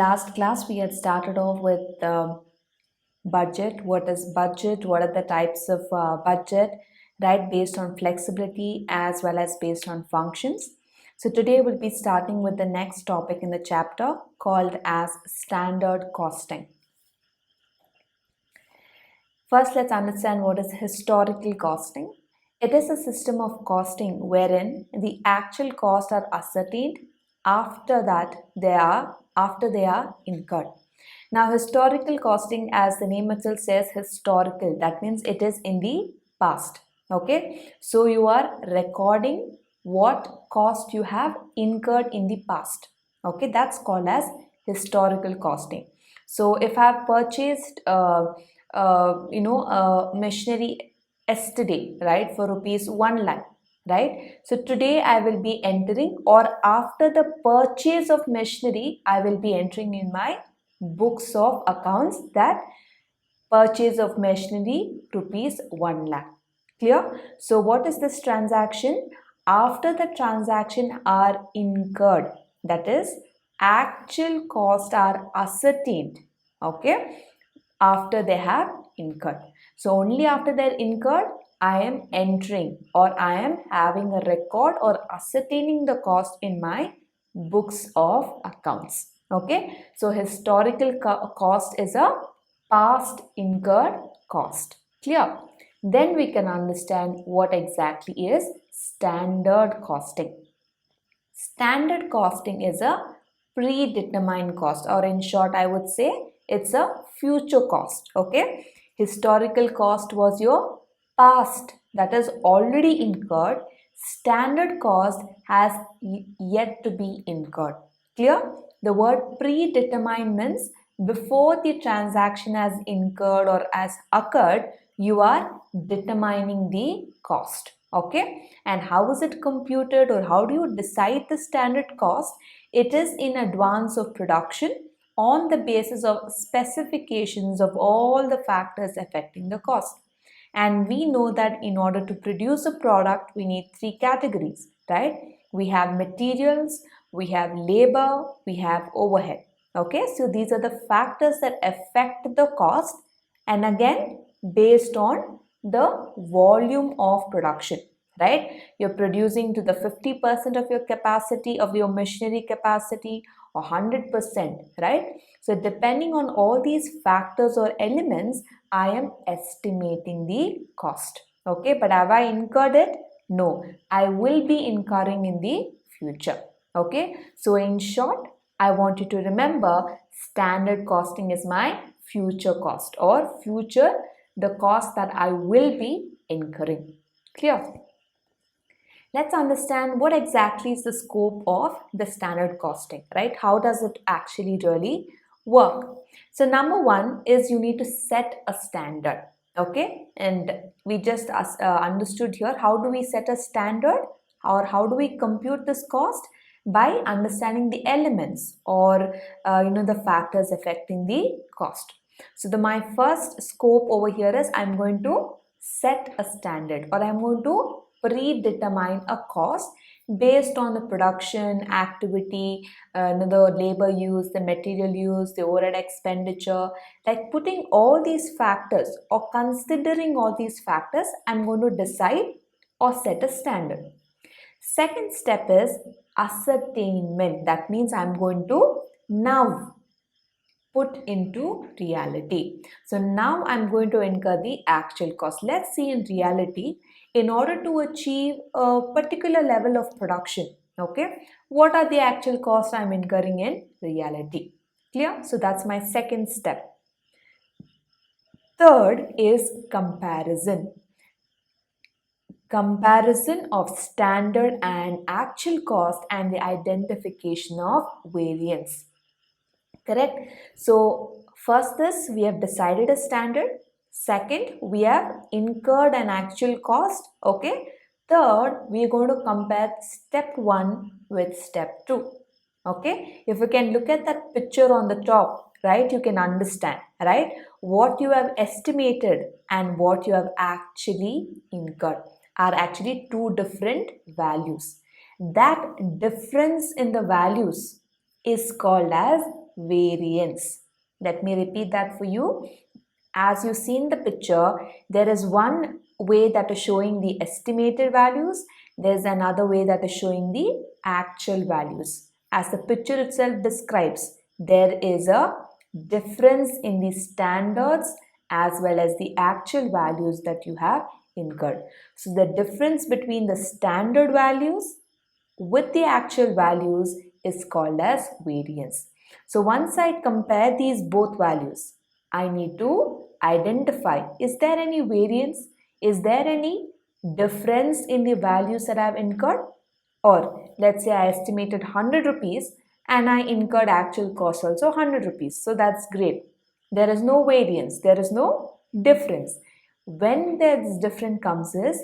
last class we had started off with budget. What is budget? What are the types of budget, right? Based on flexibility as well as based on functions. So today we'll be starting with the next topic in the chapter called as standard costing. First, let's understand what is historical costing. It is a system of costing wherein the actual costs are ascertained after they are incurred. Now, historical costing, as the name itself says, historical, that means it is in the past. Okay, so you are recording what cost you have incurred in the past. Okay, that's called as historical costing. So, if I have purchased, machinery yesterday, right, for rupees 1 lakh, right? So today I will be entering, or after the purchase of machinery, I will be entering in my books of accounts that purchase of machinery rupees 1 lakh. Clear? So what is this transaction? After the transaction are incurred, that is actual costs are ascertained, okay, after they have incurred. So only after they're incurred, I am entering, or I am having a record or ascertaining the cost in my books of accounts. Okay, so historical cost is a past incurred cost. Clear? Then we can understand what exactly is standard costing. Standard costing is a predetermined cost, or in short, I would say it's a future cost. Okay, historical cost was your past, that is already incurred. Standard cost has yet to be incurred. Clear? The word predetermined means before the transaction has incurred or has occurred, you are determining the cost. Okay, and how is it computed, or how do you decide the standard cost? It is in advance of production on the basis of specifications of all the factors affecting the cost. And we know that in order to produce a product, we need three categories, right? We have materials, we have labor, we have overhead. Okay, so these are the factors that affect the cost, and again, based on the volume of production, right? You're producing to the 50% of your capacity, of your machinery capacity, or 100%, right? So depending on all these factors or elements, I am estimating the cost. Okay, but have I incurred it? No, I will be incurring in the future. Okay, so in short, I want you to remember standard costing is my future cost, or future, the cost that I will be incurring. Clear? Let's understand what exactly is the scope of the standard costing, right? How does it actually really work? So number one is you need to set a standard, okay? And we just understood here, how do we set a standard, or how do we compute this cost? By understanding the elements, or the factors affecting the cost. So my first scope over here is I'm going to set a standard, or I'm going to predetermine a cost based on the production activity, the labor use, the material use, the overhead expenditure. Like putting all these factors, or considering all these factors, I'm going to decide or set a standard. Second step is ascertainment. That means I'm going to now put into reality. So now I'm going to incur the actual cost. Let's see in reality, in order to achieve a particular level of production, okay, what are the actual costs I'm incurring in reality? Clear? So that's my second step. Third is comparison. Comparison of standard and actual cost, and the identification of variance. Correct? So first this, we have decided a standard. Second, we have incurred an actual cost. Okay. Third, we are going to compare step 1 with step 2. Okay. If you can look at that picture on the top, right, you can understand, right, what you have estimated and what you have actually incurred are actually two different values. That difference in the values is called as variance. Let me repeat that for you. As you see in the picture, there is one way that is showing the estimated values. There's another way that is showing the actual values. As the picture itself describes, there is a difference in the standards as well as the actual values that you have incurred. So the difference between the standard values with the actual values is called as variance. So once I compare these both values, I need to identify, is there any variance? Is there any difference in the values that I have incurred? Or let's say I estimated 100 rupees and I incurred actual cost also 100 rupees. So that's great. There is no variance, there is no difference. When this difference comes is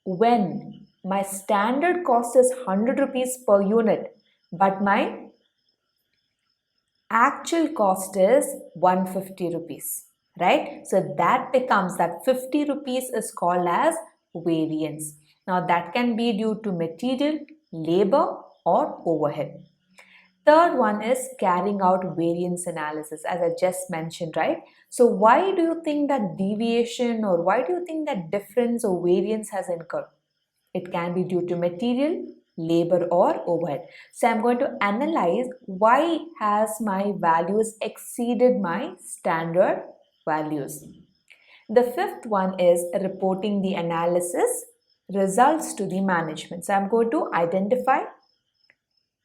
when my standard cost is 100 rupees per unit, but my actual cost is 150 rupees, right? So that becomes that 50 rupees is called as variance. Now that can be due to material, labor or overhead. Third one is carrying out variance analysis, as I just mentioned, right? So why do you think that deviation or why do you think that difference or variance has occurred? It can be due to material, labor or overhead. So I'm going to analyze why has my values exceeded my standard values. The fifth one is reporting the analysis results to the management. So I'm going to identify,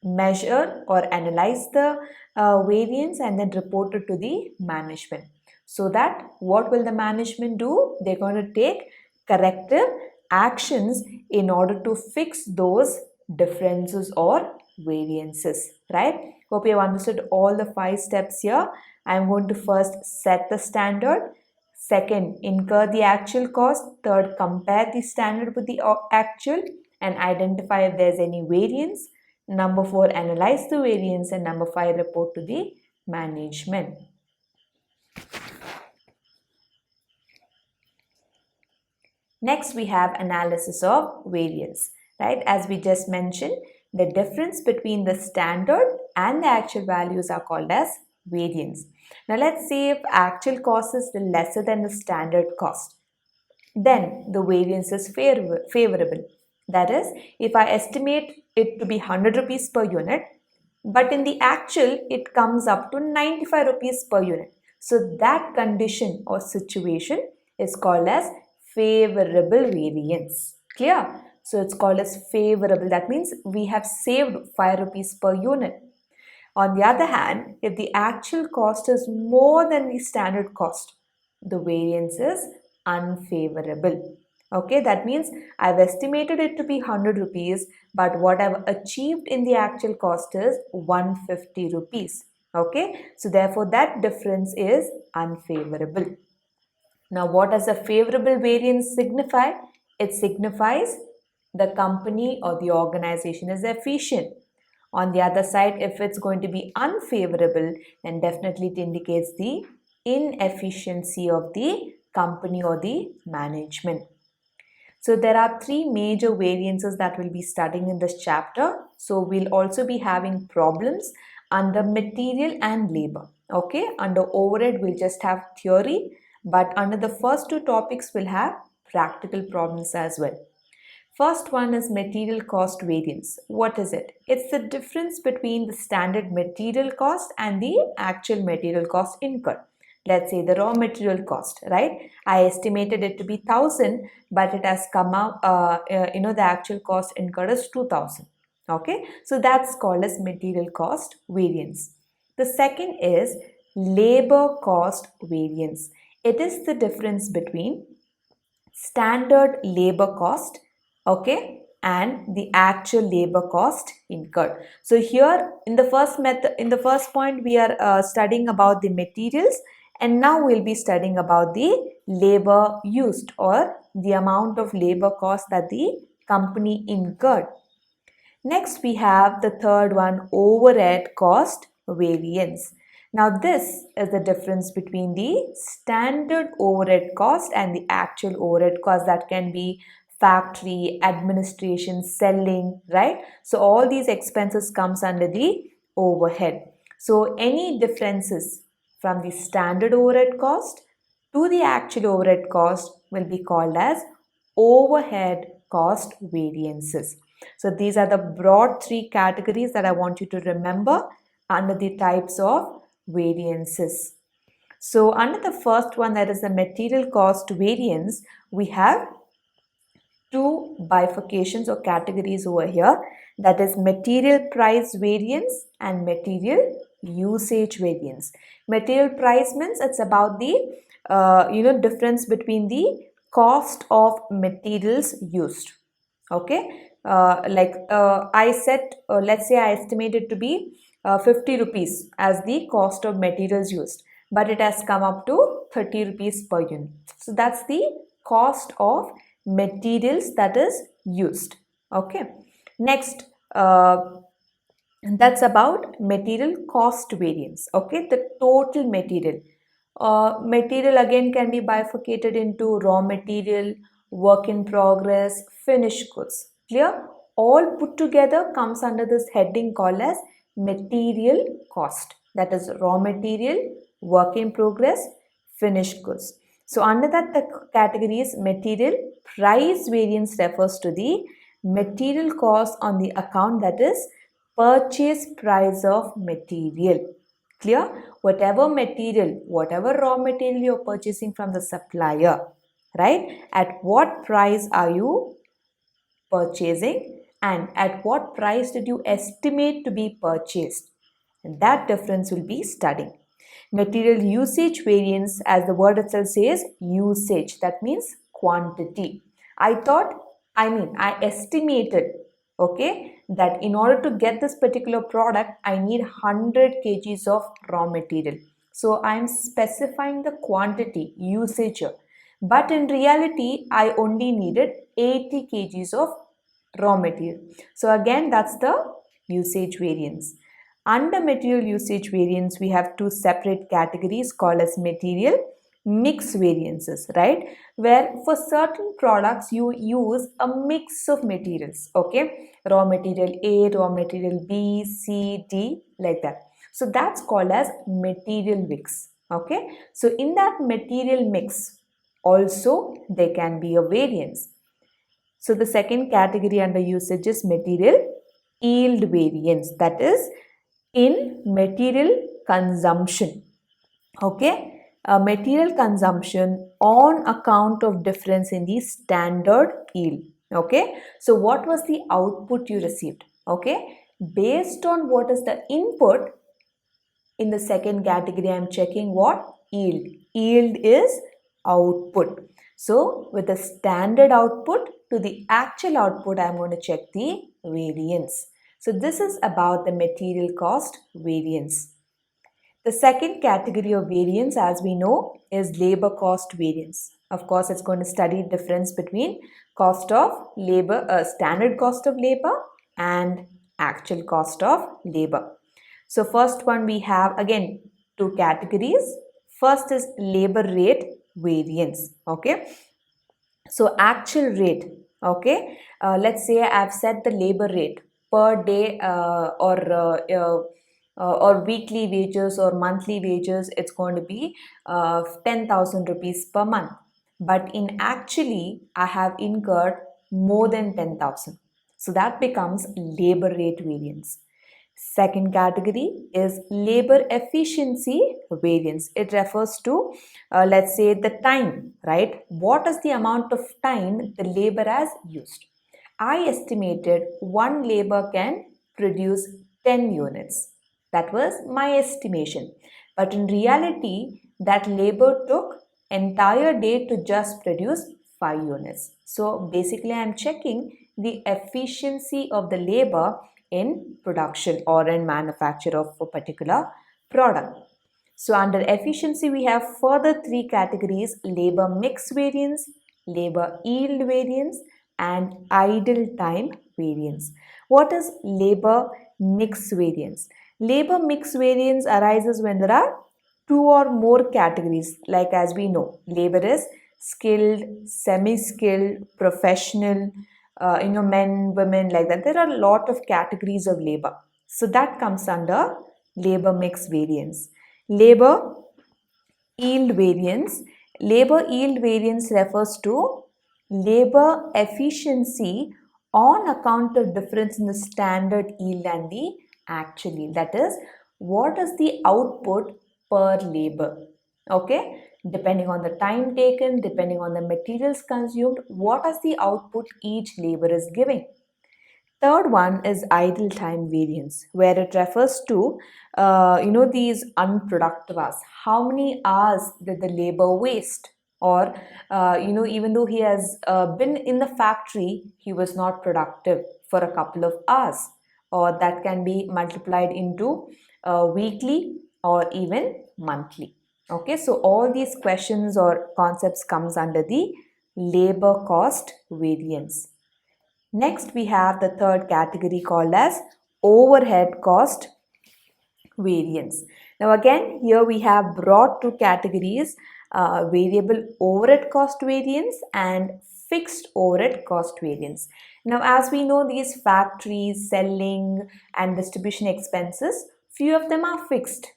measure or analyze the variance and then report it to the management. So that what will the management do? They're going to take corrective actions in order to fix those differences or variances, right? Hope you have understood all the 5 steps here. I'm going to first set the standard. Second, incur the actual cost. Third, compare the standard with the actual and identify if there's any variance. Number 4, analyze the variance. And number 5, report to the management. Next, we have analysis of variance, right? As we just mentioned, the difference between the standard and the actual values are called as variance. Now, let's say if actual cost is lesser than the standard cost, then the variance is favorable. That is, if I estimate it to be 100 rupees per unit, but in the actual, it comes up to 95 rupees per unit. So that condition or situation is called as favorable variance. Clear? So it's called as favorable. That means we have saved 5 rupees per unit. On the other hand, if the actual cost is more than the standard cost, the variance is unfavorable. Okay, that means I've estimated it to be 100 rupees, but what I've achieved in the actual cost is 150 rupees. Okay, so therefore that difference is unfavorable. Now, what does a favorable variance signify? It signifies the company or the organization is efficient. On the other side, if it's going to be unfavorable, then definitely it indicates the inefficiency of the company or the management. So there are 3 major variances that we'll be studying in this chapter. So we'll also be having problems under material and labor. Okay, under overhead we'll just have theory, but under the first 2 topics we'll have practical problems as well. First one is material cost variance. What is it? It's the difference between the standard material cost and the actual material cost incurred. Let's say the raw material cost, right? I estimated it to be 1000, but it has come out, the actual cost incurred is 2000. Okay, so that's called as material cost variance. The second is labor cost variance. It is the difference between standard labor cost, okay, and the actual labor cost incurred. So here in the first method, in the first point, we are studying about the materials, and now we'll be studying about the labor used or the amount of labor cost that the company incurred. Next, we have the third one, overhead cost variance. Now, this is the difference between the standard overhead cost and the actual overhead cost. That can be factory, administration, selling, right? So, all these expenses comes under the overhead. So any differences from the standard overhead cost to the actual overhead cost will be called as overhead cost variances. So these are the broad three categories that I want you to remember under the types of variances. So under the first one, that is the material cost variance, we have two bifurcations or categories over here, that is material price variance and material usage variance. Material price means it's about the difference between the cost of materials used. Okay, I set, let's say I estimate it to be 50 rupees as the cost of materials used, but it has come up to 30 rupees per unit. So that's the cost of materials that is used. Okay, next, that's about material cost variance. Okay, the total material. Material again can be bifurcated into raw material, work in progress, finished goods. Clear? All put together comes under this heading called as material cost. That is raw material, work in progress, finished goods. So under that, the category is material price variance refers to the material cost on the account, that is purchase price of material. Clear? Whatever material, whatever raw material you're purchasing from the supplier, right? At what price are you purchasing and at what price did you estimate to be purchased? And that difference will be studying. Material usage variance, as the word itself says, usage. That means quantity. I estimated, okay, that in order to get this particular product, I need 100 kgs of raw material. So I am specifying the quantity, usage here. But in reality, I only needed 80 kgs of raw material. So again, that's the usage variance. Under material usage variance, we have two separate categories called as material mix variances, right? Where for certain products, you use a mix of materials, okay? Raw material A, raw material B, C, D, like that. So that's called as material mix, okay? So in that material mix, also there can be a variance. So the second category under usage is material yield variance, that is in material consumption. Okay, material consumption on account of difference in the standard yield. Okay, so what was the output you received? Okay, based on what is the input, in the second category, I am checking what? Yield. Yield is output. So with the standard output to the actual output, I am going to check the variance. So this is about the material cost variance. The second category of variance, as we know, is labor cost variance. Of course, it's going to study difference between cost of labor, standard cost of labor and actual cost of labor. So first one, we have again two categories. First is labor rate variance. Okay. So actual rate. Okay. Let's say I've set the labor rate per day or weekly wages or monthly wages. It's going to be 10,000 rupees per month. But in actually, I have incurred more than 10,000. So that becomes labor rate variance. Second category is labor efficiency variance. It refers to, let's say, the time, right? What is the amount of time the labor has used? I estimated one labor can produce 10 units. That was my estimation. But in reality, that labor took entire day to just produce 5 units. So basically, I am checking the efficiency of the labor in production or in manufacture of a particular product. So under efficiency, we have further three categories: labor mix variance, labor yield variance, and idle time variance. What is labor mix variance? Labor mix variance arises when there are two or more categories. Like as we know, labor is skilled, semi-skilled, professional, men, women, like that. There are a lot of categories of labor. So that comes under labor mix variance. Labor yield variance. Labor yield variance refers to labor efficiency on account of difference in the standard yield and the actual yield. That is, what is the output per labor? Okay, depending on the time taken, depending on the materials consumed, what is the output each labor is giving? Third one is idle time variance, where it refers to, these unproductive hours. How many hours did the labor waste? Or, even though he has been in the factory, he was not productive for a couple of hours. Or that can be multiplied into weekly or even monthly. Okay, so all these questions or concepts comes under the labor cost variance. Next, we have the third category called as overhead cost variance. Now again, here we have brought two categories, variable overhead cost variance and fixed overhead cost variance. Now as we know, these factories, selling and distribution expenses, few of them are fixed,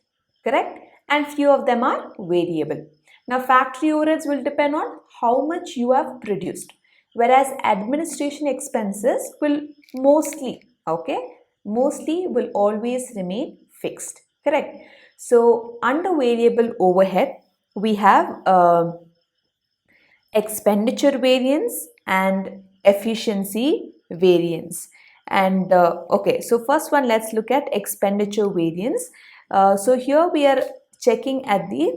correct? And few of them are variable. Now factory overheads will depend on how much you have produced, whereas administration expenses will mostly will always remain fixed, correct? So under variable overhead, we have expenditure variance and efficiency variance. And okay, so first one, let's look at expenditure variance. So here we are checking at the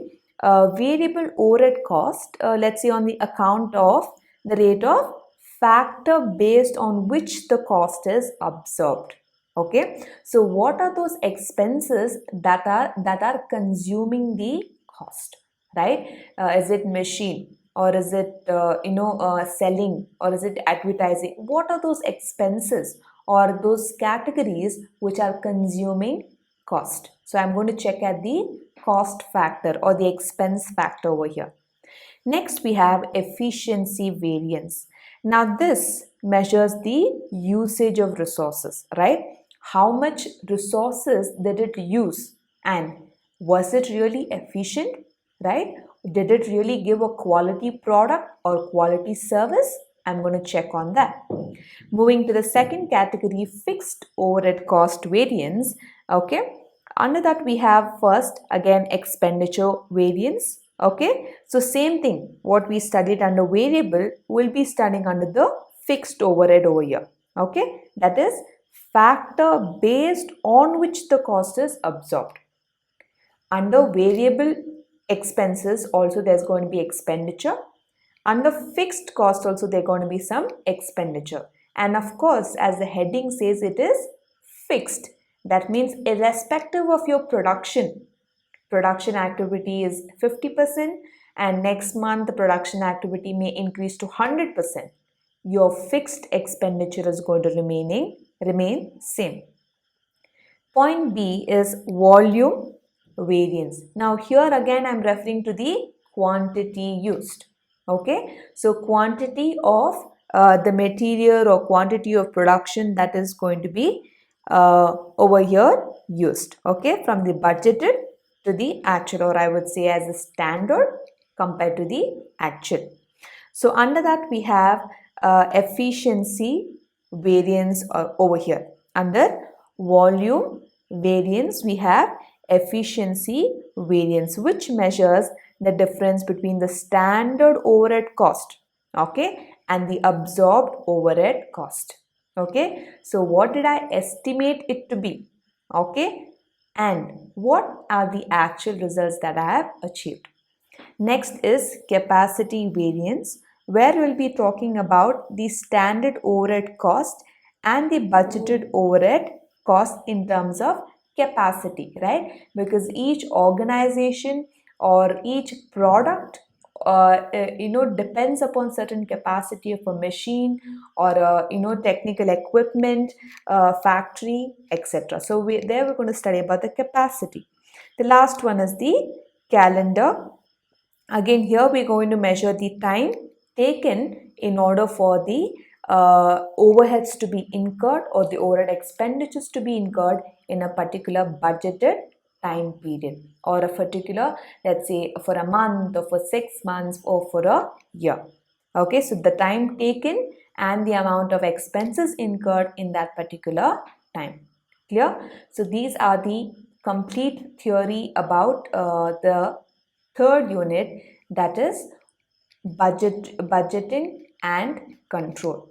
variable overhead cost, let's say on the account of the rate of factor based on which the cost is absorbed. Okay, so what are those expenses that are consuming the cost, right? Is it machine, or is it selling, or is it advertising? What are those expenses or those categories which are consuming cost? So I'm going to check at the cost factor or the expense factor over here. Next, we have efficiency variance. Now this measures the usage of resources, right? How much resources did it use, and was it really efficient, right? Did it really give a quality product or quality service? I'm going to check on that. Moving to the second category, fixed overhead cost variance. Okay, under that we have first again expenditure variance. Okay, so same thing, what we studied under variable will be studying under the fixed overhead over here. Okay, that is factor based on which the cost is absorbed. Under variable expenses also there's going to be expenditure. Under fixed cost also there are going to be some expenditure. And of course, as the heading says, it is fixed. That means irrespective of your production activity is 50%, and next month the production activity may increase to 100%. Your fixed expenditure is going to remain same. Point B is volume variance. Now here again I'm referring to the quantity used. Okay, so quantity of the material or quantity of production that is going to be over here used. Okay, from the budgeted to the actual, or I would say as a standard compared to the actual. So under that we have efficiency variance over here. Under volume variance we have efficiency variance, which measures the difference between the standard overhead cost, okay, and the absorbed overhead cost. Okay, so what did I estimate it to be? Okay, and what are the actual results that I have achieved? Next is capacity variance, where we'll be talking about the standard overhead cost and the budgeted overhead cost in terms of capacity, right? Because each organization or each product depends upon certain capacity of a machine or a technical equipment, factory, etc. So we're going to study about the capacity. The last one is the calendar. Again, here we're going to measure the time taken in order for the overheads to be incurred or the overhead expenditures to be incurred in a particular budgeted time period, or a particular, let's say, for a month or for 6 months or for a year. Okay, so the time taken and the amount of expenses incurred in that particular time. Clear? So these are the complete theory about the third unit, that is budgeting and control.